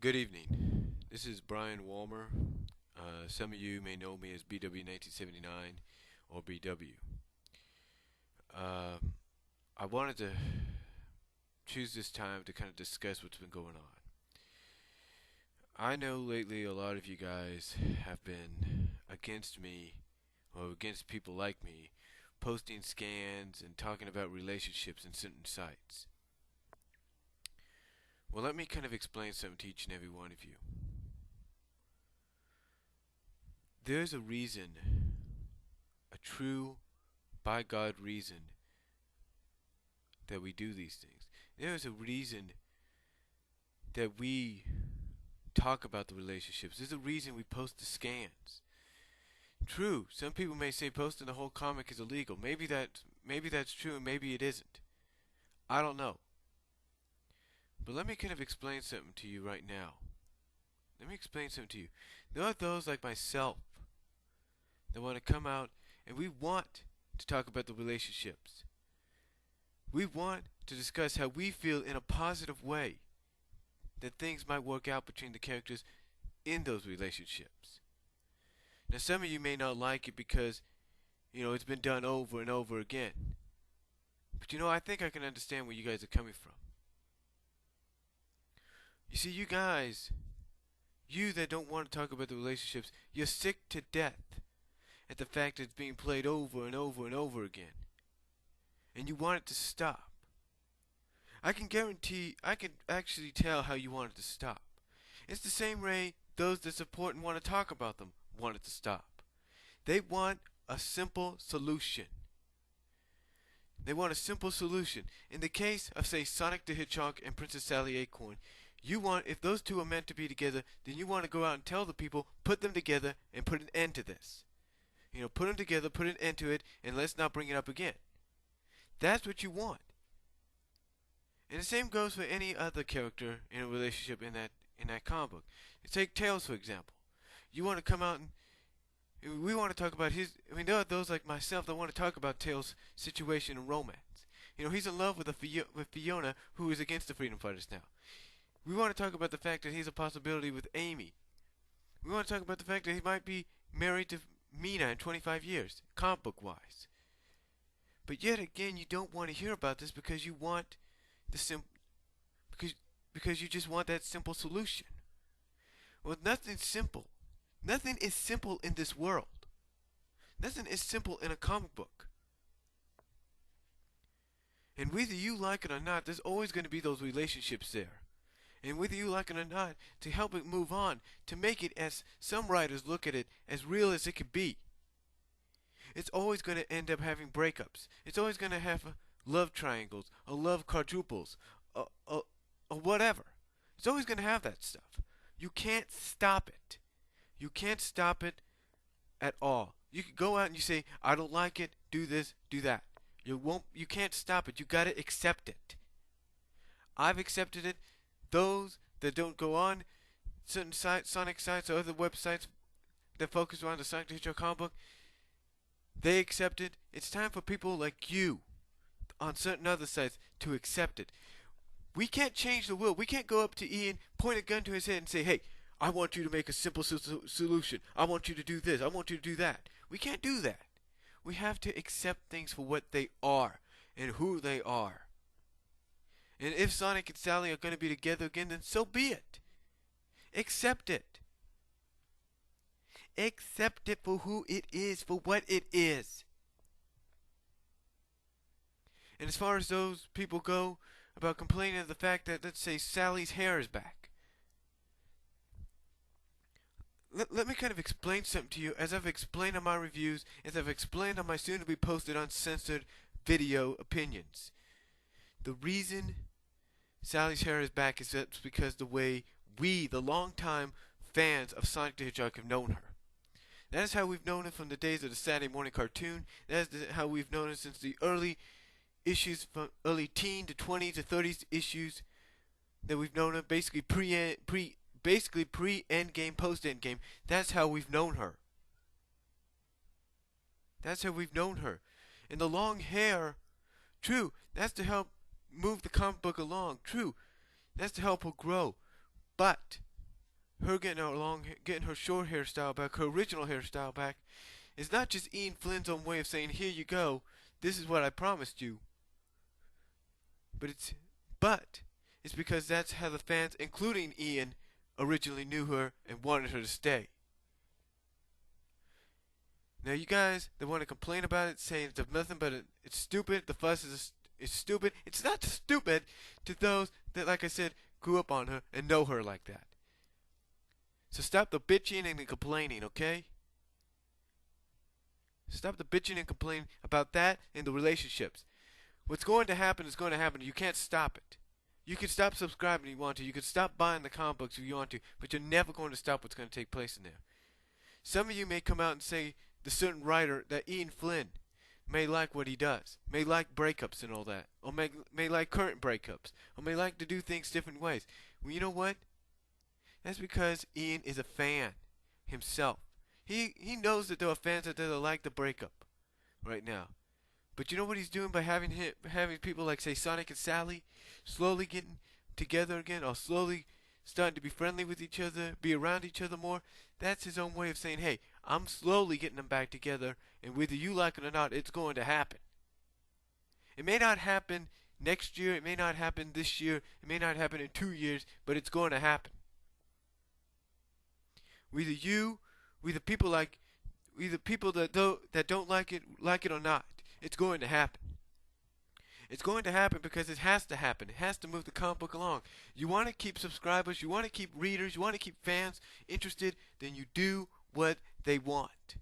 Good evening. This is Brian Walmer. Some of you may know me as BW1979 or BW. I wanted to choose this time to kind of discuss what's been going on. I know lately a lot of you guys have been against me or against people like me posting scans and talking about relationships in certain sites. Well, let me kind of explain something to each and every one of you. There's a reason, a true, by God reason, that we do these things. There's a reason that we talk about the relationships. There's a reason we post the scans. True, some people may say posting the whole comic is illegal. Maybe that's true and maybe it isn't. I don't know. But let me kind of explain something to you right now. Let me explain something to you. There are those like myself that want to come out and we want to talk about the relationships. We want to discuss how we feel in a positive way that things might work out between the characters in those relationships. Now some of you may not like it because, it's been done over and over again. But I think I can understand where you guys are coming from. You see, you guys, you that don't want to talk about the relationships, you're sick to death at the fact that it's being played over and over and over again. And you want it to stop. I can actually tell how you want it to stop. It's the same way those that support and want to talk about them want it to stop. They want a simple solution. They want a simple solution. In the case of, say, Sonic the Hedgehog and Princess Sally Acorn, if those two are meant to be together, then you want to go out and tell the people, put them together and put an end to this. Put them together, put an end to it, and let's not bring it up again. That's what you want. And the same goes for any other character in a relationship in that comic book. Take Tails, for example. You want to come out and we want to talk about there are those like myself that want to talk about Tails' situation and romance. He's in love with Fiona, who is against the Freedom Fighters now. We want to talk about the fact that he's a possibility with Amy. We want to talk about the fact that he might be married to Mina in 25 years, comic book wise. But yet again, you don't want to hear about this because you want because you just want that simple solution. Well, nothing's simple. Nothing is simple in this world. Nothing is simple in a comic book. And whether you like it or not, there's always going to be those relationships there. And whether you like it or not, to help it move on, to make it, as some writers look at it, as real as it could be. It's always going to end up having breakups. It's always going to have love triangles, or love quadruples, or whatever. It's always going to have that stuff. You can't stop it. You can't stop it at all. You can go out and you say, I don't like it, do this, do that. You can't stop it. You got to accept it. I've accepted it. Those that don't go on certain Sonic sites or other websites that focus around the Sonic the Hedgehog comic book, they accept it. It's time for people like you on certain other sites to accept it. We can't change the world. We can't go up to Ian, point a gun to his head and say, hey, I want you to make a simple solution. I want you to do this. I want you to do that. We can't do that. We have to accept things for what they are and who they are. And if Sonic and Sally are going to be together again, then so be it. Accept it. Accept it for who it is, for what it is. And as far as those people go about complaining of the fact that, let's say, Sally's hair is back. Let me kind of explain something to you, as I've explained on my reviews, as I've explained on my soon-to-be posted uncensored video opinions. The reason Sally's hair is back is that's because the way we, the long-time fans of Sonic the Hedgehog, have known her. That is how we've known her from the days of the Saturday morning cartoon. That is how we've known her since the early issues, from early teen to 20s to 30s issues that we've known her, basically pre-endgame, post-endgame. That's how we've known her. That's how we've known her. And the long hair, true, that's to help move the comic book along. True, that's to help her grow. But her getting her short hairstyle back, her original hairstyle back, is not just Ian Flynn's own way of saying, "Here you go, this is what I promised you," but it's because that's how the fans, including Ian, originally knew her and wanted her to stay. Now, you guys that want to complain about it, saying it's nothing but it's stupid, the fuss is stupid. It's not stupid to those that, like I said, grew up on her and know her like that. So stop the bitching and the complaining, okay? Stop the bitching and complaining about that and the relationships. What's going to happen is going to happen. You can't stop it. You can stop subscribing if you want to. You can stop buying the comic books if you want to, but you're never going to stop what's going to take place in there. Some of you may come out and say the certain writer that Ian Flynn may like what he does, may like breakups and all that, or may like current breakups, or may like to do things different ways. Well, you know what? That's because Ian is a fan himself. He knows that there are fans out there that like the breakup right now. But you know what he's doing by having people like, say, Sonic and Sally slowly getting together again, or slowly starting to be friendly with each other, be around each other more? That's his own way of saying, hey, I'm slowly getting them back together, and whether you like it or not, it's going to happen. It may not happen next year, it may not happen this year, it may not happen in 2 years, but it's going to happen. Whether people that don't like it or not, it's going to happen. It's going to happen because it has to happen. It has to move the comic book along. You want to keep subscribers, you want to keep readers, you want to keep fans interested, then you do what they want.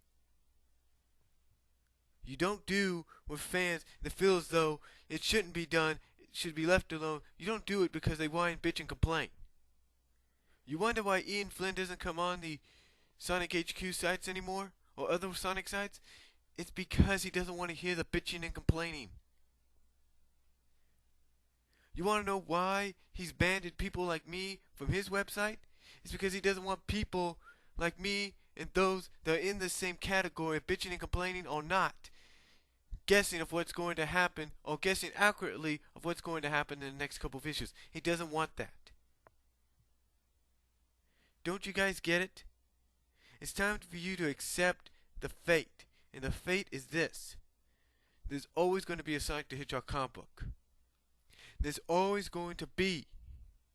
You don't do what fans that feel as though it shouldn't be done, it should be left alone. You don't do it because they whine, bitch, and complain. You wonder why Ian Flynn doesn't come on the Sonic HQ sites anymore, or other Sonic sites? It's because he doesn't want to hear the bitching and complaining. You want to know why he's banned people like me from his website? It's because he doesn't want people like me and those that are in the same category of bitching and complaining or not guessing of what's going to happen, or guessing accurately of what's going to happen in the next couple of issues. He doesn't want that. Don't you guys get it? It's time for you to accept the fate. And the fate is this. There's always going to be a Sonic the Hedgehog comic book. There's always going to be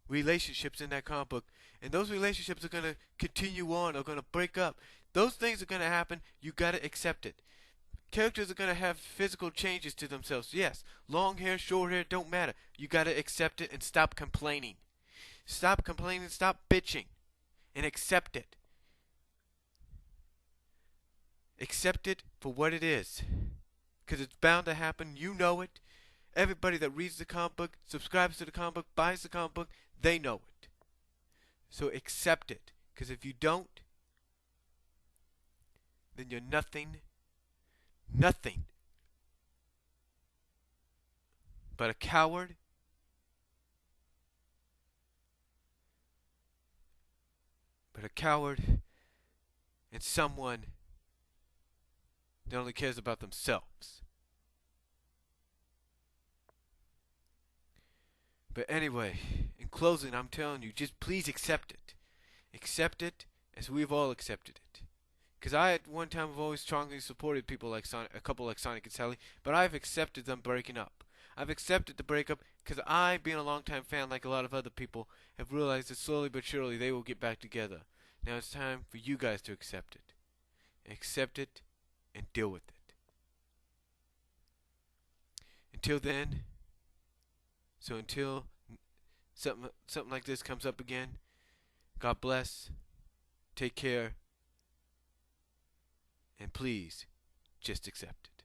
relationships in that comic book. And those relationships are going to continue on, or going to break up. Those things are going to happen. You got to accept it. Characters are going to have physical changes to themselves. Yes, long hair, short hair, don't matter. You got to accept it and stop complaining. Stop complaining, stop bitching, and accept it. Accept it for what it is, because it's bound to happen. You know it. Everybody that reads the comic book, subscribes to the comic book, buys the comic book, they know it. So accept it, because if you don't, then you're nothing but a coward, and someone that only cares about themselves. But anyway, in closing, I'm telling you, just please accept it. Accept it as we've all accepted it. Because I, at one time, have always strongly supported people like a couple like Sonic and Sally, but I've accepted them breaking up. I've accepted the breakup because I, being a longtime fan like a lot of other people, have realized that slowly but surely they will get back together. Now it's time for you guys to accept it. Accept it and deal with it. Until then, until something like this comes up again, God bless, take care, and please, just accept it.